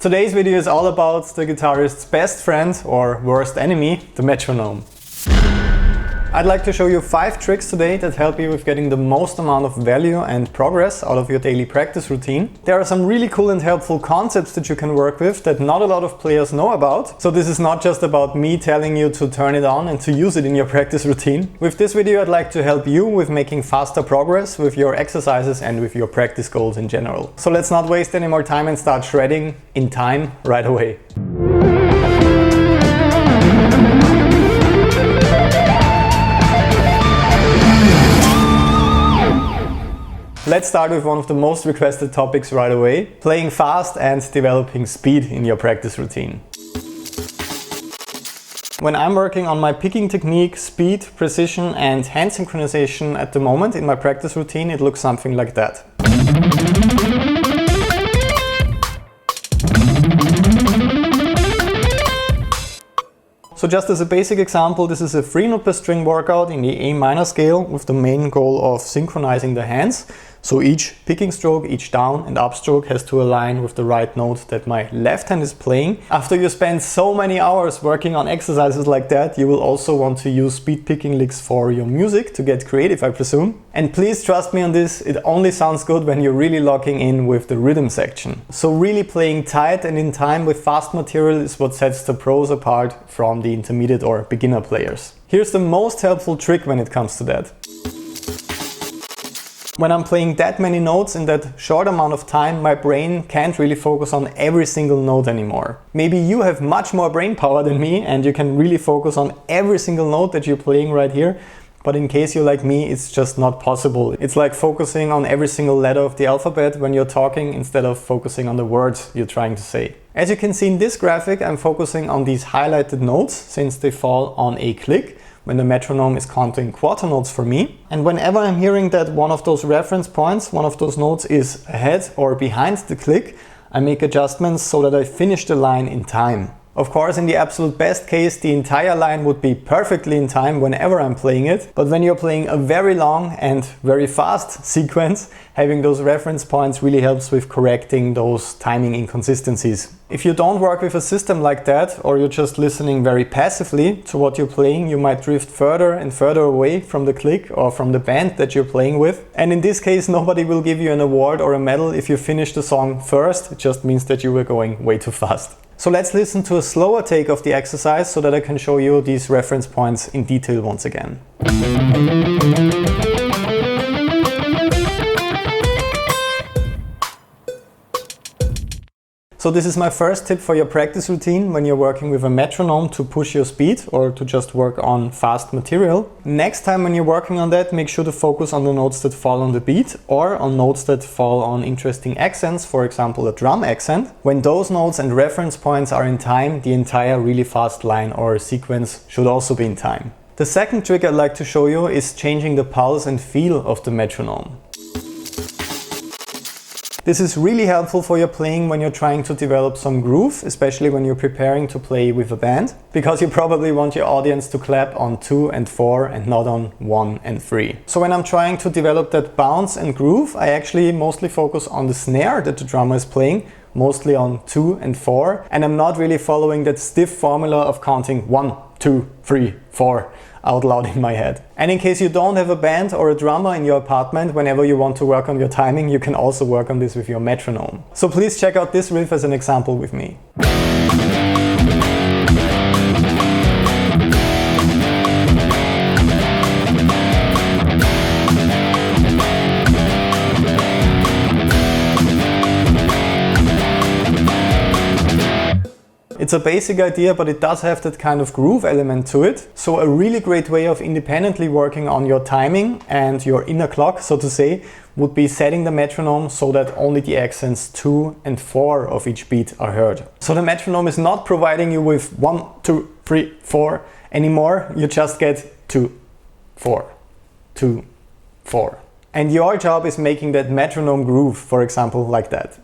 Today's video is all about the guitarist's best friend or worst enemy, the metronome. I'd like to show you 5 tricks today that help you with getting the most amount of value and progress out of your daily practice routine. There are some really cool and helpful concepts that you can work with that not a lot of players know about. So this is not just about me telling you to turn it on and to use it in your practice routine. With this video I'd like to help you with making faster progress with your exercises and with your practice goals in general. So let's not waste any more time and start shredding in time right away. Let's start with one of the most requested topics right away, playing fast and developing speed in your practice routine. When I'm working on my picking technique, speed, precision and hand synchronization at the moment in my practice routine, it looks something like that. So just as a basic example, this is a 3-note per string workout in the A minor scale with the main goal of synchronizing the hands. So each picking stroke, each down and up stroke has to align with the right note that my left hand is playing. After you spend so many hours working on exercises like that, you will also want to use speed picking licks for your music to get creative, I presume. And please trust me on this, it only sounds good when you're really locking in with the rhythm section. So really playing tight and in time with fast material is what sets the pros apart from the intermediate or beginner players. Here's the most helpful trick when it comes to that. When I'm playing that many notes in that short amount of time, my brain can't really focus on every single note anymore. Maybe you have much more brain power than me and you can really focus on every single note that you're playing right here. But in case you're like me, it's just not possible. It's like focusing on every single letter of the alphabet when you're talking instead of focusing on the words you're trying to say. As you can see in this graphic, I'm focusing on these highlighted notes since they fall on a click when the metronome is counting quarter notes for me. And whenever I'm hearing that one of those reference points, one of those notes is ahead or behind the click, I make adjustments so that I finish the line in time. Of course, in the absolute best case, the entire line would be perfectly in time whenever I'm playing it. But when you're playing a very long and very fast sequence, having those reference points really helps with correcting those timing inconsistencies. If you don't work with a system like that, or you're just listening very passively to what you're playing, you might drift further and further away from the click or from the band that you're playing with. And in this case, nobody will give you an award or a medal if you finish the song first. It just means that you were going way too fast. So let's listen to a slower take of the exercise so that I can show you these reference points in detail once again. So this is my first tip for your practice routine when you're working with a metronome to push your speed or to just work on fast material. Next time when you're working on that, make sure to focus on the notes that fall on the beat or on notes that fall on interesting accents, for example a drum accent. When those notes and reference points are in time, the entire really fast line or sequence should also be in time. The second trick I'd like to show you is changing the pulse and feel of the metronome. This is really helpful for your playing when you're trying to develop some groove, especially when you're preparing to play with a band, because you probably want your audience to clap on 2 and 4 and not on 1 and 3. So when I'm trying to develop that bounce and groove, I actually mostly focus on the snare that the drummer is playing, mostly on 2 and 4, and I'm not really following that stiff formula of counting 1, 2, 3, 4 out loud in my head. And in case you don't have a band or a drummer in your apartment, whenever you want to work on your timing, you can also work on this with your metronome. So please check out this riff as an example with me. It's a basic idea, but it does have that kind of groove element to it. So a really great way of independently working on your timing and your inner clock, so to say, would be setting the metronome so that only the accents 2 and 4 of each beat are heard. So the metronome is not providing you with 1, 2, 3, 4 anymore. You just get 2, 4, 2, 4. And your job is making that metronome groove, for example, like that.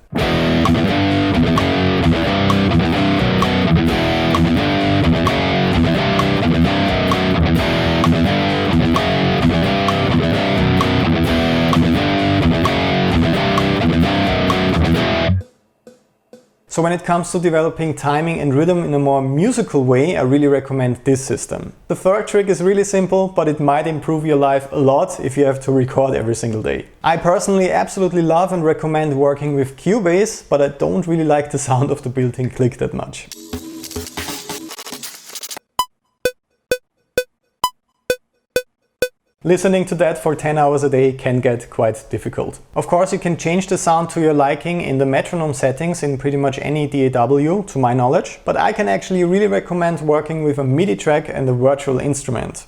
So So when it comes to developing timing and rhythm in a more musical way, I really recommend this system. The third trick is really simple, but it might improve your life a lot if you have to record every single day. I personally absolutely love and recommend working with Cubase, but I don't really like the sound of the built-in click that much. Listening to that for 10 hours a day can get quite difficult. Of course, you can change the sound to your liking in the metronome settings in pretty much any DAW, to my knowledge, but I can actually really recommend working with a MIDI track and a virtual instrument.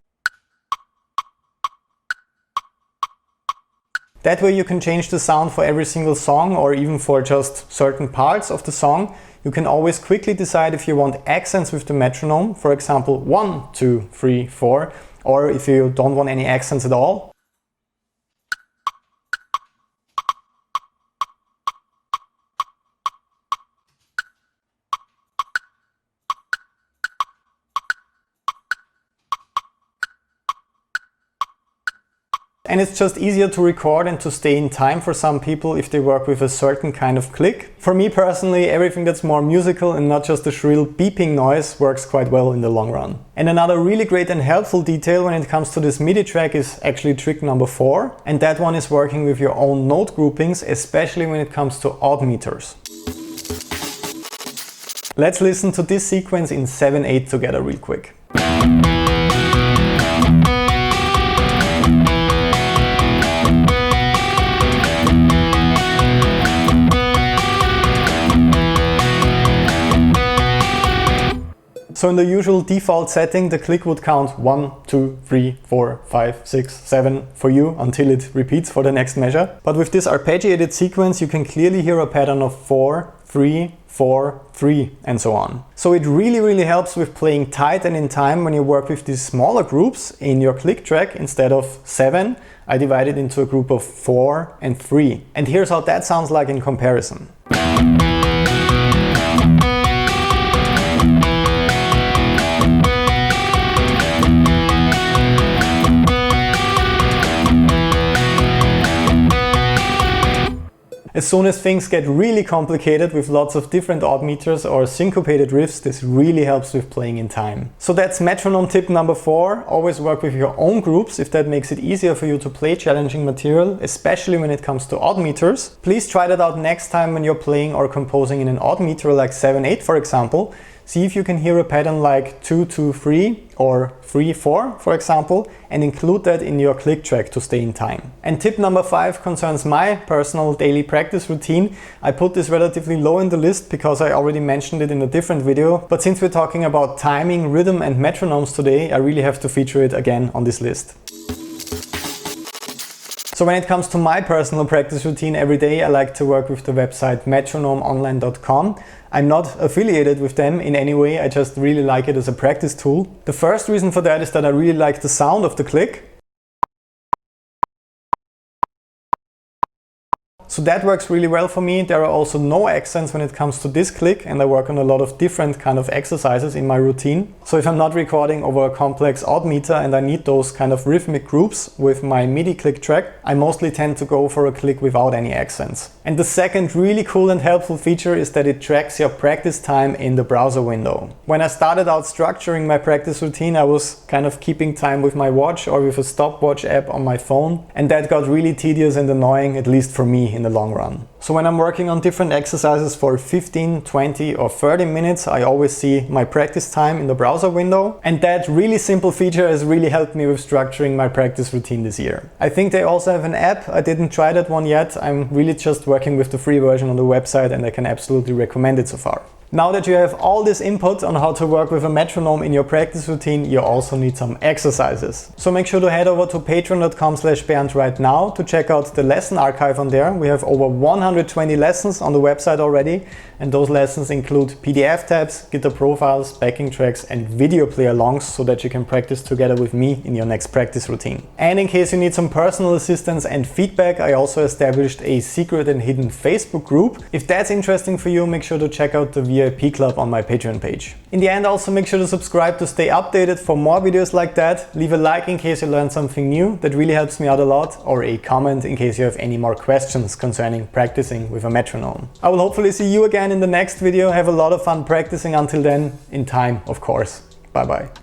That way you can change the sound for every single song or even for just certain parts of the song. You can always quickly decide if you want accents with the metronome, for example 1, 2, 3, 4, or if you don't want any accents at all. And it's just easier to record and to stay in time for some people if they work with a certain kind of click. For me personally, everything that's more musical and not just a shrill beeping noise works quite well in the long run. And another really great and helpful detail when it comes to this MIDI track is actually trick number 4. And that one is working with your own note groupings, especially when it comes to odd meters. Let's listen to this sequence in 7/8 together real quick. So in the usual default setting, the click would count 1, 2, 3, 4, 5, 6, 7 for you until it repeats for the next measure. But with this arpeggiated sequence, you can clearly hear a pattern of 4, 3, 4, 3 and so on. So it really helps with playing tight and in time when you work with these smaller groups in your click track. Instead of 7, I divide it into a group of 4 and 3. And here's how that sounds like in comparison. As soon as things get really complicated with lots of different odd meters or syncopated riffs, this really helps with playing in time. So that's metronome tip number 4. Always work with your own groups if that makes it easier for you to play challenging material, especially when it comes to odd meters. Please try that out next time when you're playing or composing in an odd meter like 7/8 for example. See if you can hear a pattern like 2, 2, 3 or 3, 4 for example, and include that in your click track to stay in time. And tip number 5 concerns my personal daily practice routine. I put this relatively low in the list because I already mentioned it in a different video, but since we're talking about timing, rhythm and metronomes today, I really have to feature it again on this list. So when it comes to my personal practice routine every day, I like to work with the website metronomeonline.com. I'm not affiliated with them in any way, I just really like it as a practice tool. The first reason for that is that I really like the sound of the click. So that works really well for me. There are also no accents when it comes to this click, and I work on a lot of different kind of exercises in my routine. So if I'm not recording over a complex odd meter and I need those kind of rhythmic groups with my MIDI click track, I mostly tend to go for a click without any accents. And the second really cool and helpful feature is that it tracks your practice time in the browser window. When I started out structuring my practice routine, I was kind of keeping time with my watch or with a stopwatch app on my phone, and that got really tedious and annoying, at least for me in the long run. So when I'm working on different exercises for 15, 20 or 30 minutes, I always see my practice time in the browser window. And that really simple feature has really helped me with structuring my practice routine this year. I think they also have an app. I didn't try that one yet. I'm really just working with the free version on the website and I can absolutely recommend it so far. Now that you have all this input on how to work with a metronome in your practice routine, you also need some exercises. So make sure to head over to patreon.com/Bernd right now to check out the lesson archive on there. We have over 120 lessons on the website already, and those lessons include PDF tabs, guitar profiles, backing tracks and video play alongs so that you can practice together with me in your next practice routine. And in case you need some personal assistance and feedback, I also established a secret and hidden Facebook group. If that's interesting for you, make sure to check out the VIP club on my Patreon page. In the end, also make sure to subscribe to stay updated for more videos like that. Leave a like in case you learned something new, that really helps me out a lot, or a comment in case you have any more questions concerning practicing with a metronome. I will hopefully see you again in the next video. Have a lot of fun practicing until then, in time, of course. Bye bye.